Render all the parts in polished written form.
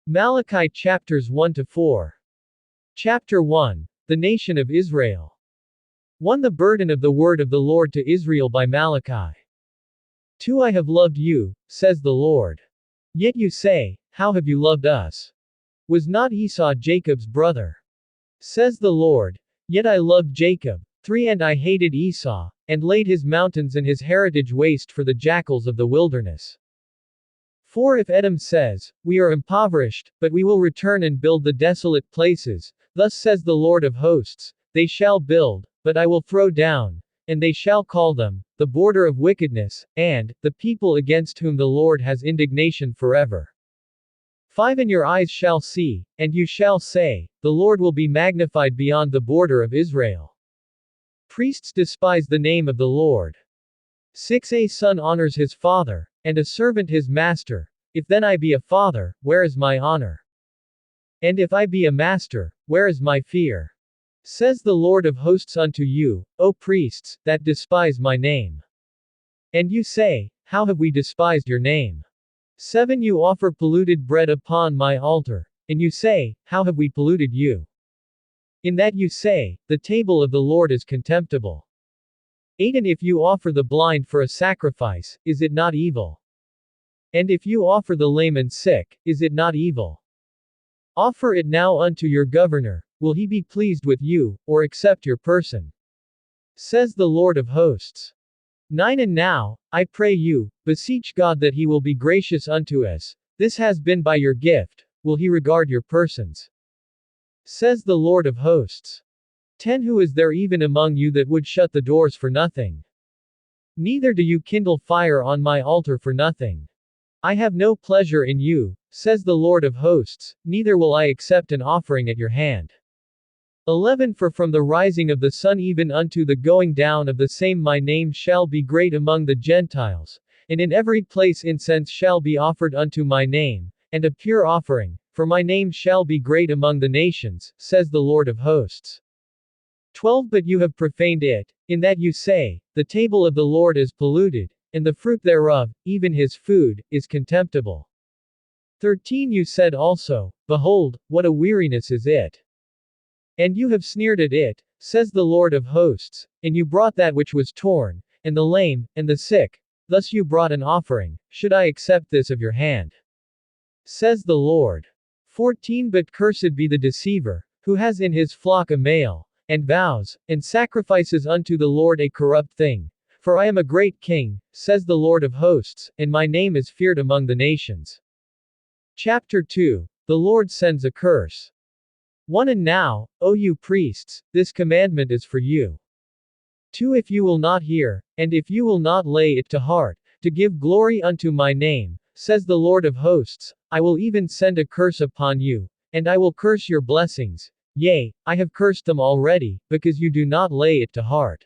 Malachi chapters 1 to 4. Chapter 1. The Nation of Israel. 1. The burden of the word of the Lord to Israel by Malachi. 2. I have loved you, says the Lord. Yet you say, how have you loved us? Was not Esau Jacob's brother? Says the Lord. Yet I loved Jacob. 3. And I hated Esau, and laid his mountains and his heritage waste for the jackals of the wilderness. 4. If Edom says, we are impoverished, but we will return and build the desolate places, thus says the Lord of hosts, they shall build, but I will throw down, and they shall call them, the border of wickedness, and, the people against whom the Lord has indignation forever. 5. And your eyes shall see, and you shall say, the Lord will be magnified beyond the border of Israel. Priests despise the name of the Lord. 6. A son honors his father, and a servant his master. If then I be a father, where is my honor? And if I be a master, where is my fear? Says the Lord of hosts unto you, O priests, that despise my name. And you say, how have we despised your name? 7. You offer polluted bread upon my altar, and you say, how have we polluted you? In that you say, the table of the Lord is contemptible. 8. And if you offer the blind for a sacrifice, is it not evil? And if you offer the lame and sick, is it not evil? Offer it now unto your governor, will he be pleased with you, or accept your person? Says the Lord of hosts. 9. And now, I pray you, beseech God that he will be gracious unto us, this has been by your gift, will he regard your persons? Says the Lord of hosts. 10. Who is there even among you that would shut the doors for nothing? Neither do you kindle fire on my altar for nothing. I have no pleasure in you, says the Lord of hosts, neither will I accept an offering at your hand. 11. For from the rising of the sun even unto the going down of the same my name shall be great among the Gentiles, and in every place incense shall be offered unto my name, and a pure offering, for my name shall be great among the nations, says the Lord of hosts. 12. But you have profaned it, in that you say, the table of the Lord is polluted, and the fruit thereof, even his food, is contemptible. 13. You said also, behold, what a weariness is it! And you have sneered at it, says the Lord of hosts, and you brought that which was torn, and the lame, and the sick, thus you brought an offering, should I accept this of your hand? Says the Lord. 14. But cursed be the deceiver, who has in his flock a male, and vows, and sacrifices unto the Lord a corrupt thing. For I am a great king, says the Lord of hosts, and my name is feared among the nations. Chapter 2. The Lord sends a curse. 1. And now, O you priests, this commandment is for you. 2. If you will not hear, and if you will not lay it to heart, to give glory unto my name, says the Lord of hosts, I will even send a curse upon you, and I will curse your blessings. Yea, I have cursed them already, because you do not lay it to heart.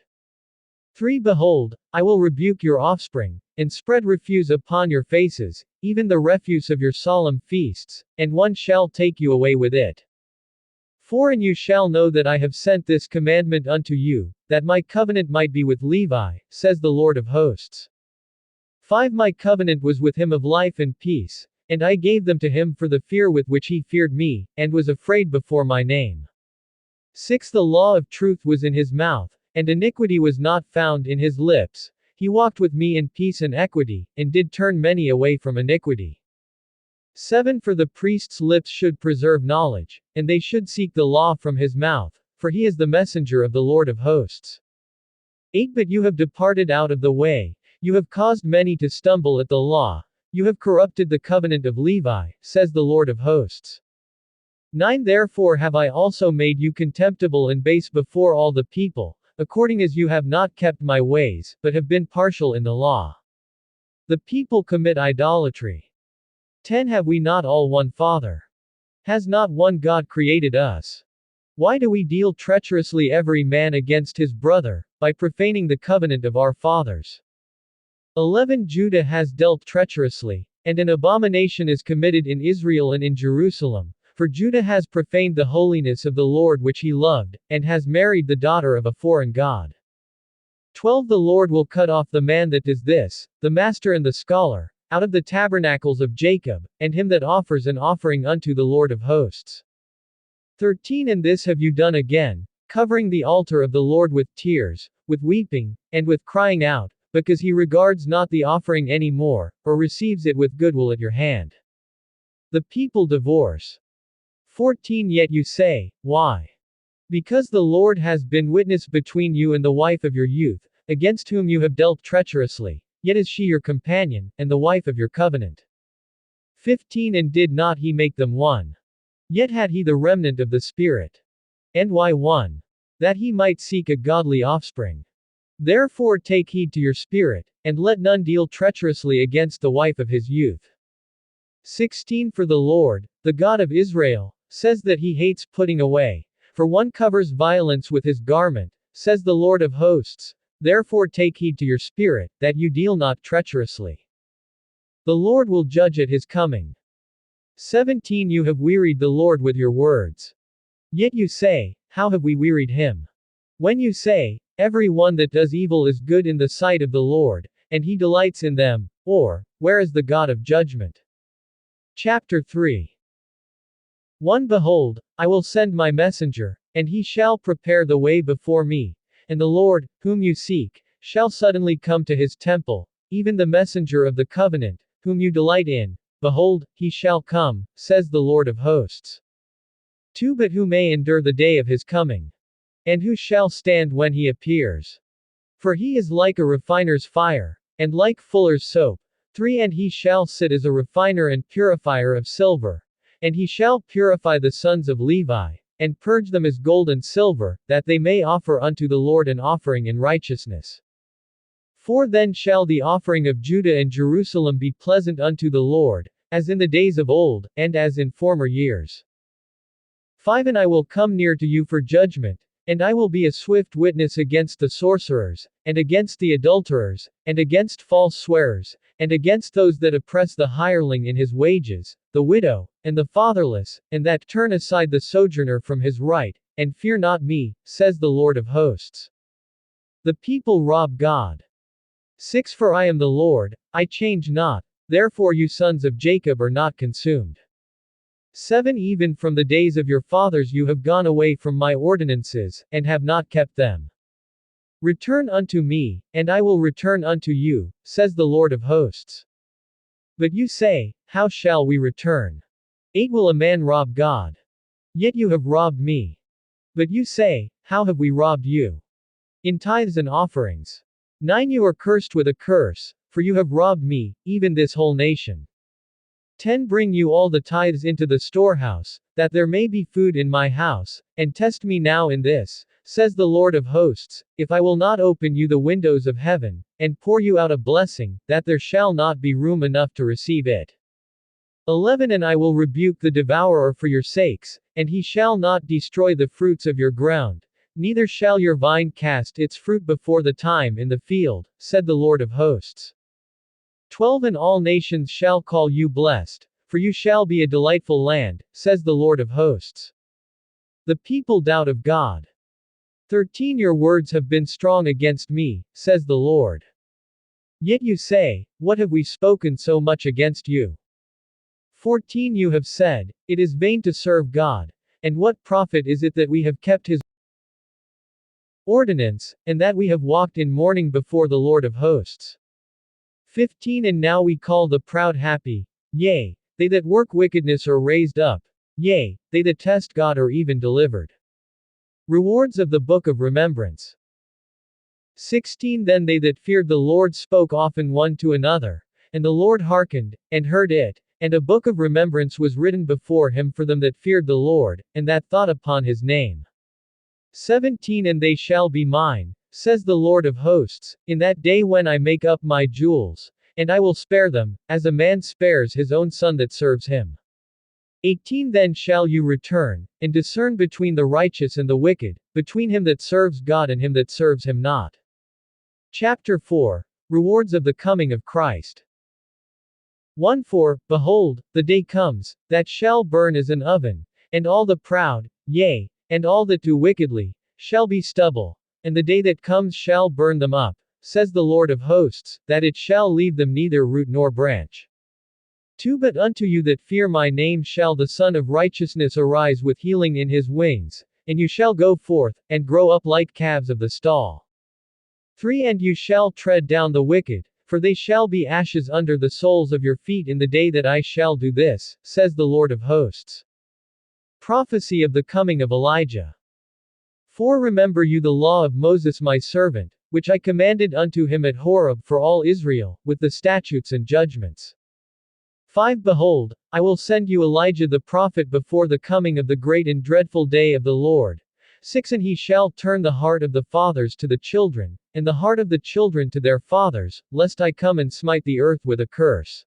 3. Behold, I will rebuke your offspring, and spread refuse upon your faces, even the refuse of your solemn feasts, and one shall take you away with it. 4. And you shall know that I have sent this commandment unto you, that my covenant might be with Levi, says the Lord of hosts. 5. My covenant was with him of life and peace, and I gave them to him for the fear with which he feared me, and was afraid before my name. 6. The law of truth was in his mouth, and iniquity was not found in his lips. He walked with me in peace and equity, and did turn many away from iniquity. 7. For the priest's lips should preserve knowledge, and they should seek the law from his mouth, for he is the messenger of the Lord of hosts. 8. But you have departed out of the way, you have caused many to stumble at the law, you have corrupted the covenant of Levi, says the Lord of hosts. 9. Therefore have I also made you contemptible and base before all the people, according as you have not kept my ways, but have been partial in the law. The people commit idolatry. 10. Have we not all one Father? Has not one God created us? Why do we deal treacherously every man against his brother, by profaning the covenant of our fathers? 11. Judah has dealt treacherously, and an abomination is committed in Israel and in Jerusalem, for Judah has profaned the holiness of the Lord which he loved, and has married the daughter of a foreign god. 12. The Lord will cut off the man that does this, the master and the scholar, out of the tabernacles of Jacob, and him that offers an offering unto the Lord of hosts. 13 And this have you done again, covering the altar of the Lord with tears, with weeping, and with crying out, because he regards not the offering any more, or receives it with goodwill at your hand. The people divorce. 14 Yet you say, Why? Because the Lord has been witness between you and the wife of your youth, against whom you have dealt treacherously, yet is she your companion, and the wife of your covenant. 15 And did not he make them one? Yet had he the remnant of the Spirit. And why one? That he might seek a godly offspring. Therefore take heed to your spirit, and let none deal treacherously against the wife of his youth. 16 For the Lord, the God of Israel, says that he hates putting away. For one covers violence with his garment, says the Lord of hosts. Therefore take heed to your spirit, that you deal not treacherously. The Lord will judge at his coming. 17 You have wearied the Lord with your words. Yet you say, How have we wearied him? When you say, Every one that does evil is good in the sight of the Lord, and he delights in them, or, Where is the God of judgment? Chapter 3 1 Behold, I will send my messenger, and he shall prepare the way before me, and the Lord, whom you seek, shall suddenly come to his temple, even the messenger of the covenant, whom you delight in. Behold, he shall come, says the Lord of hosts. 2 But who may endure the day of his coming? And who shall stand when he appears? For he is like a refiner's fire, and like fuller's soap. 3 And he shall sit as a refiner and purifier of silver. And he shall purify the sons of Levi, and purge them as gold and silver, that they may offer unto the Lord an offering in righteousness. 4 Then shall the offering of Judah and Jerusalem be pleasant unto the Lord, as in the days of old, and as in former years. 5 And I will come near to you for judgment, and I will be a swift witness against the sorcerers, and against the adulterers, and against false swearers, and against those that oppress the hireling in his wages, the widow, and the fatherless, and that turn aside the sojourner from his right, and fear not me, says the Lord of hosts. The people rob God. 6 For I am the Lord, I change not, therefore you sons of Jacob are not consumed. 7 Even from the days of your fathers you have gone away from my ordinances, and have not kept them. Return unto me, and I will return unto you, says the Lord of hosts. But you say, How shall we return? 8 Will a man rob God? Yet you have robbed me. But you say, How have we robbed you? In tithes and offerings. 9 You are cursed with a curse, for you have robbed me, even this whole nation. 10 Bring you all the tithes into the storehouse, that there may be food in my house, and test me now in this, says the Lord of hosts, if I will not open you the windows of heaven, and pour you out a blessing, that there shall not be room enough to receive it. 11 And I will rebuke the devourer for your sakes, and he shall not destroy the fruits of your ground, neither shall your vine cast its fruit before the time in the field, said the Lord of hosts. 12 And all nations shall call you blessed, for you shall be a delightful land, says the Lord of hosts. The people doubt of God. 13 Your words have been strong against me, says the Lord. Yet you say, What have we spoken so much against you? 14 You have said, It is vain to serve God, and what profit is it that we have kept his ordinance, and that we have walked in mourning before the Lord of hosts? 15 And now we call the proud happy, yea, they that work wickedness are raised up, yea, they that test God are even delivered. Rewards of the Book of Remembrance. 16 Then they that feared the Lord spoke often one to another, and the Lord hearkened, and heard it, and a book of remembrance was written before him for them that feared the Lord, and that thought upon his name. 17 And they shall be mine, says the Lord of hosts, in that day when I make up my jewels, and I will spare them, as a man spares his own son that serves him. 18 Then shall you return, and discern between the righteous and the wicked, between him that serves God and him that serves him not. Chapter 4 Rewards of the coming of Christ. 1 For, behold, the day comes, that shall burn as an oven, and all the proud, yea, and all that do wickedly, shall be stubble, and the day that comes shall burn them up, says the Lord of hosts, that it shall leave them neither root nor branch. 2 But unto you that fear my name shall the Son of Righteousness arise with healing in his wings, and you shall go forth, and grow up like calves of the stall. 3 And you shall tread down the wicked, for they shall be ashes under the soles of your feet in the day that I shall do this, says the Lord of hosts. Prophecy of the coming of Elijah. 4 Remember you the law of Moses my servant, which I commanded unto him at Horeb for all Israel, with the statutes and judgments. 5 Behold, I will send you Elijah the prophet before the coming of the great and dreadful day of the Lord. 6 And he shall turn the heart of the fathers to the children, and the heart of the children to their fathers, lest I come and smite the earth with a curse.